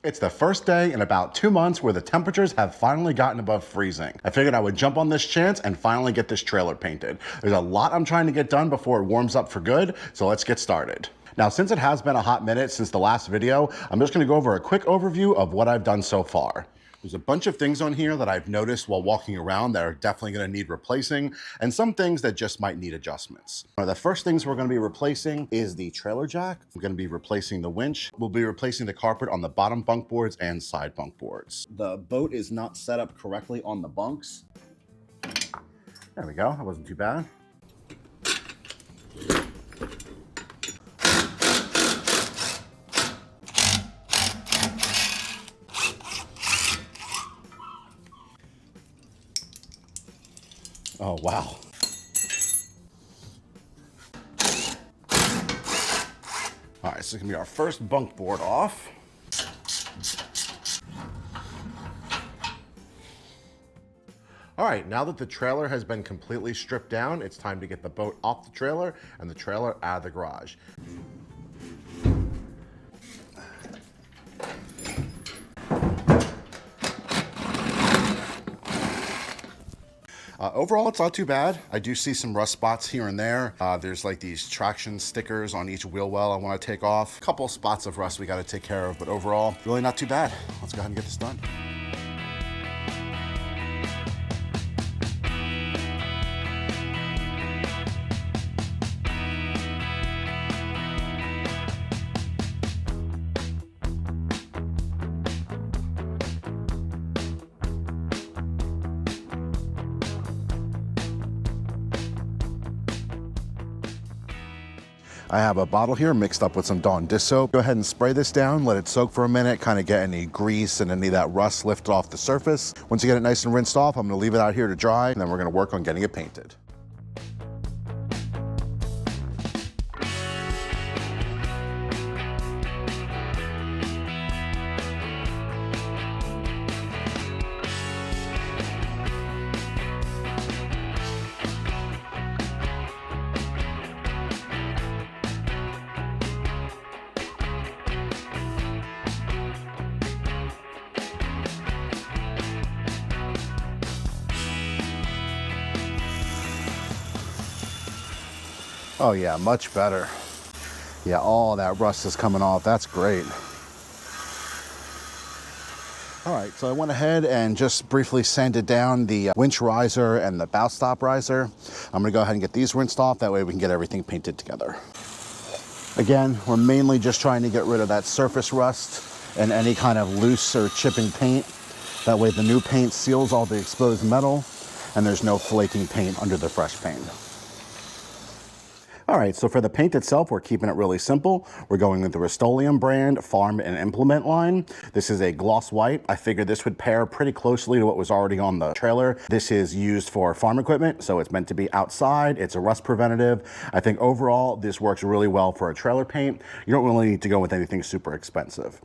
It's the first day in about 2 months where the temperatures have finally gotten above freezing. I figured I would jump on this chance and finally get this trailer painted. There's a lot I'm trying to get done before it warms up for good, so let's get started. Now, since it has been a hot minute since the last video, I'm just gonna go over a quick overview of what I've done so far. There's a bunch of things on here that I've noticed while walking around that are definitely gonna need replacing, and some things that just might need adjustments. One of the first things we're gonna be replacing is the trailer jack. We're gonna be replacing the winch. We'll be replacing the carpet on the bottom bunk boards and side bunk boards. The boat is not set up correctly on the bunks. There we go, that wasn't too bad. Oh, wow. All right, so it's gonna be our first bunk board off. All right, now that the trailer has been completely stripped down, it's time to get the boat off the trailer and the trailer out of the garage. Overall, it's not too bad. I do see some rust spots here and there. There's like these traction stickers on each wheel well I want to take off. A couple spots of rust we got to take care of, but overall, really not too bad. Let's go ahead and get this done. I have a bottle here mixed up with some Dawn dish soap. Go ahead and spray this down, let it soak for a minute, kind of get any grease and any of that rust lifted off the surface. Once you get it nice and rinsed off, I'm gonna leave it out here to dry, and then we're gonna work on getting it painted. Oh yeah, much better. Yeah, all that rust is coming off. That's great. All right, so I went ahead and just briefly sanded down the winch riser and the bow stop riser. I'm gonna go ahead and get these rinsed off. That way we can get everything painted together. Again, we're mainly just trying to get rid of that surface rust and any kind of loose or chipping paint. That way the new paint seals all the exposed metal and there's no flaking paint under the fresh paint. All right, so for the paint itself, we're keeping it really simple. We're going with the Rust-Oleum brand Farm and Implement line. This is a gloss white. I figured this would pair pretty closely to what was already on the trailer. This is used for farm equipment, so it's meant to be outside. It's a rust preventative. I think overall, this works really well for a trailer paint. You don't really need to go with anything super expensive.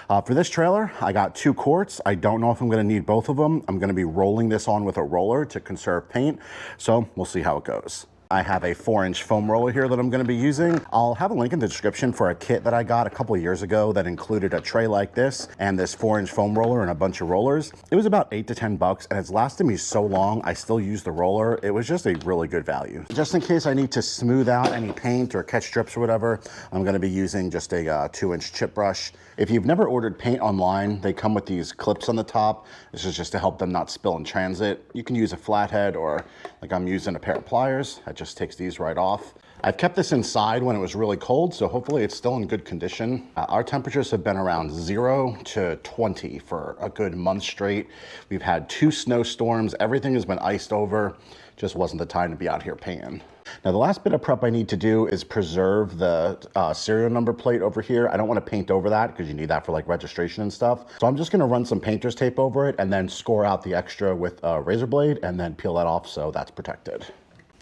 For this trailer, I got 2 quarts. I don't know if I'm gonna need both of them. I'm gonna be rolling this on with a roller to conserve paint, so we'll see how it goes. I have a 4-inch foam roller here that I'm gonna be using. I'll have a link in the description for a kit that I got a couple of years ago that included a tray like this and this 4-inch foam roller and a bunch of rollers. It was about $8 to $10 and it's lasted me so long, I still use the roller. It was just a really good value. Just in case I need to smooth out any paint or catch drips or whatever, I'm gonna be using just a 2-inch chip brush. If you've never ordered paint online, they come with these clips on the top. This is just to help them not spill in transit. You can use a flathead or like I'm using a pair of pliers. That just takes these right off. I've kept this inside when it was really cold, so hopefully it's still in good condition. Our temperatures have been around 0 to 20 for a good month straight. We've had 2 snowstorms. Everything has been iced over. Just wasn't the time to be out here painting. Now the last bit of prep I need to do is preserve the serial number plate over here. I don't want to paint over that because you need that for like registration and stuff. So I'm just going to run some painter's tape over it and then score out the extra with a razor blade and then peel that off so that's protected.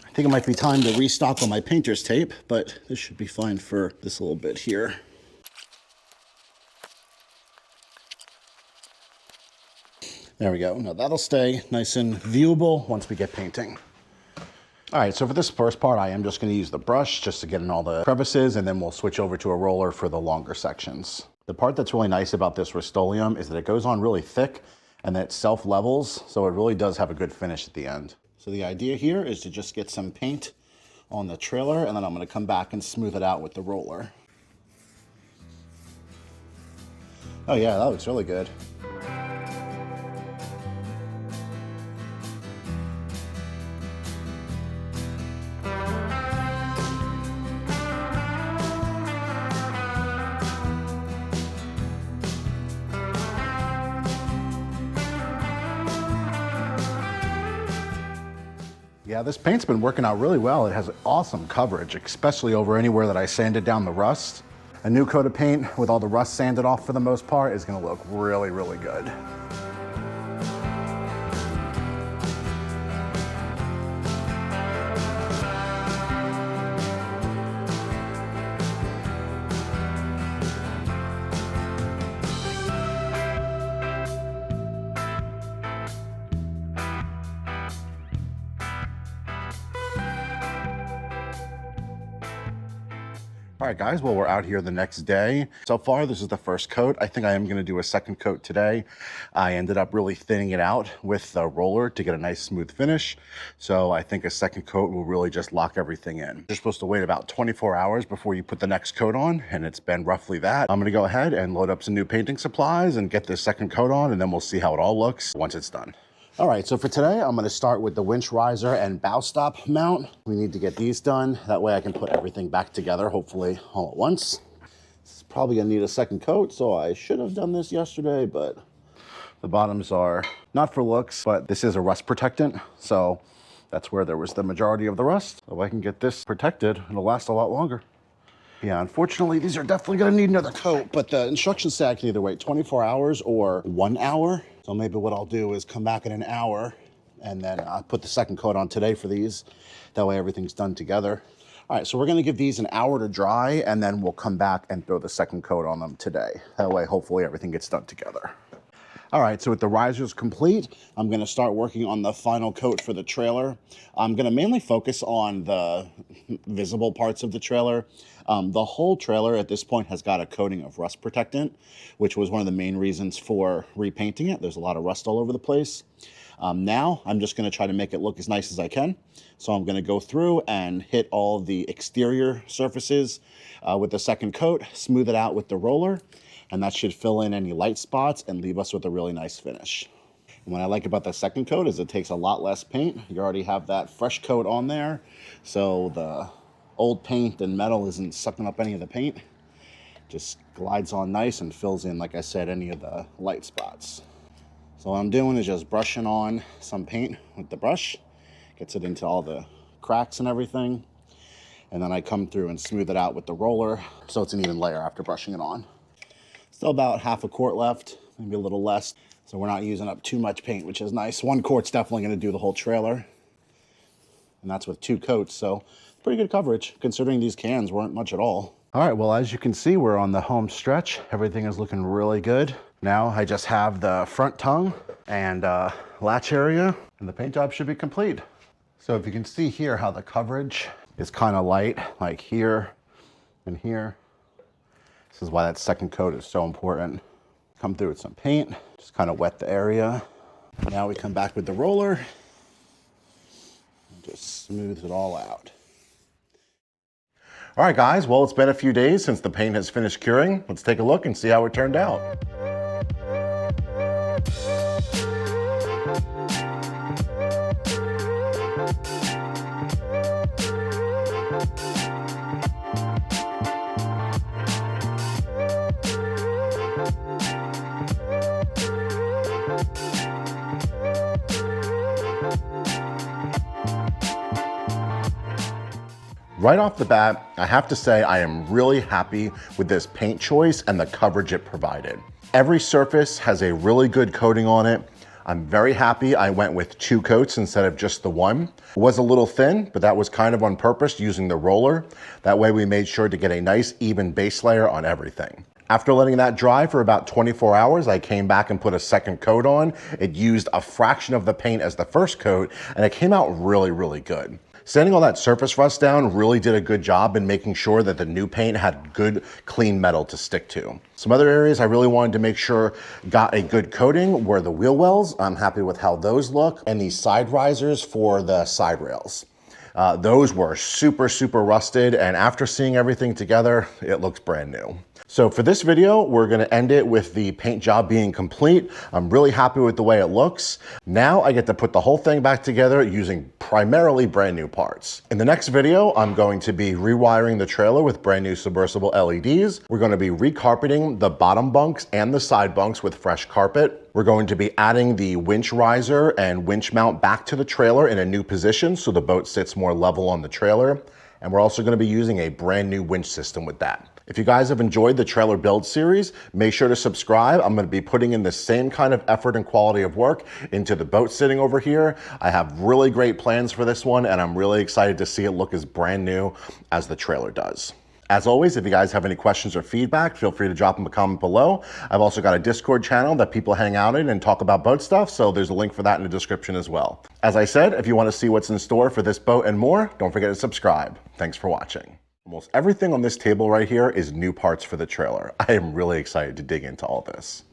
I think it might be time to restock on my painter's tape, but this should be fine for this little bit here. There we go. Now that'll stay nice and viewable once we get painting. All right, so for this first part, I am just gonna use the brush just to get in all the crevices, and then we'll switch over to a roller for the longer sections. The part that's really nice about this Rust-Oleum is that it goes on really thick and that it self-levels, so it really does have a good finish at the end. So the idea here is to just get some paint on the trailer, and then I'm going to come back and smooth it out with the roller. Oh yeah, that looks really good. Yeah, this paint's been working out really well. It has awesome coverage, especially over anywhere that I sanded down the rust. A new coat of paint with all the rust sanded off for the most part is gonna look really, really good. All right, guys, well, we're out here the next day. So far, this is the first coat. I think I am gonna do a second coat today. I ended up really thinning it out with the roller to get a nice smooth finish. So I think a second coat will really just lock everything in. You're supposed to wait about 24 hours before you put the next coat on, and it's been roughly that. I'm gonna go ahead and load up some new painting supplies and get this second coat on, and then we'll see how it all looks once it's done. All right, so for today, I'm gonna start with the winch riser and bow stop mount. We need to get these done. That way I can put everything back together, hopefully all at once. This is probably gonna need a second coat, so I should have done this yesterday, but the bottoms are not for looks, but this is a rust protectant, so that's where there was the majority of the rust. So if I can get this protected, it'll last a lot longer. Yeah, unfortunately, these are definitely gonna need another coat, but the instructions say I can either wait 24 hours or 1 hour. So maybe what I'll do is come back in an hour and then I'll put the second coat on today for these. That way everything's done together. All right, so we're gonna give these an hour to dry and then we'll come back and throw the second coat on them today. That way, hopefully everything gets done together. All right, so with the risers complete, I'm gonna start working on the final coat for the trailer. I'm gonna mainly focus on the visible parts of the trailer. The whole trailer at this point has got a coating of rust protectant, which was one of the main reasons for repainting it. There's a lot of rust all over the place. Now, I'm just gonna try to make it look as nice as I can. So I'm gonna go through and hit all the exterior surfaces with the second coat, smooth it out with the roller, and that should fill in any light spots and leave us with a really nice finish. And what I like about the second coat is it takes a lot less paint. You already have that fresh coat on there, so the old paint and metal isn't sucking up any of the paint. Just glides on nice and fills in, like I said, any of the light spots. So what I'm doing is just brushing on some paint with the brush, gets it into all the cracks and everything, and then I come through and smooth it out with the roller so it's an even layer after brushing it on. Still about half a quart left, maybe a little less. So we're not using up too much paint, which is nice. 1 quart's definitely gonna do the whole trailer. And that's with 2 coats, so pretty good coverage considering these cans weren't much at all. All right, well, as you can see, we're on the home stretch. Everything is looking really good. Now I just have the front tongue and latch area, and the paint job should be complete. So if you can see here how the coverage is kind of light, like here and here. This is why that second coat is so important. Come through with some paint, just kind of wet the area. Now we come back with the roller and just smooth it all out. All right, guys, well, it's been a few days since the paint has finished curing. Let's take a look and see how it turned out. Right off the bat, I have to say I am really happy with this paint choice and the coverage it provided. Every surface has a really good coating on it. I'm very happy I went with 2 coats instead of just the 1. It was a little thin, but that was kind of on purpose using the roller. That way we made sure to get a nice even base layer on everything. After letting that dry for about 24 hours, I came back and put a second coat on. It used a fraction of the paint as the first coat, and it came out really, really good. Sanding all that surface rust down really did a good job in making sure that the new paint had good, clean metal to stick to. Some other areas I really wanted to make sure got a good coating were the wheel wells. I'm happy with how those look, and these side risers for the side rails. Those were super, super rusted, and after seeing everything together, it looks brand new. So for this video, we're gonna end it with the paint job being complete. I'm really happy with the way it looks. Now I get to put the whole thing back together using primarily brand new parts. In the next video, I'm going to be rewiring the trailer with brand new submersible LEDs. We're gonna be recarpeting the bottom bunks and the side bunks with fresh carpet. We're going to be adding the winch riser and winch mount back to the trailer in a new position so the boat sits more level on the trailer. And we're also gonna be using a brand new winch system with that. If you guys have enjoyed the trailer build series, make sure to subscribe. I'm gonna be putting in the same kind of effort and quality of work into the boat sitting over here. I have really great plans for this one, and I'm really excited to see it look as brand new as the trailer does. As always, if you guys have any questions or feedback, feel free to drop them a comment below. I've also got a Discord channel that people hang out in and talk about boat stuff, so there's a link for that in the description as well. As I said, if you want to see what's in store for this boat and more, don't forget to subscribe. Thanks for watching. Almost everything on this table right here is new parts for the trailer. I am really excited to dig into all this.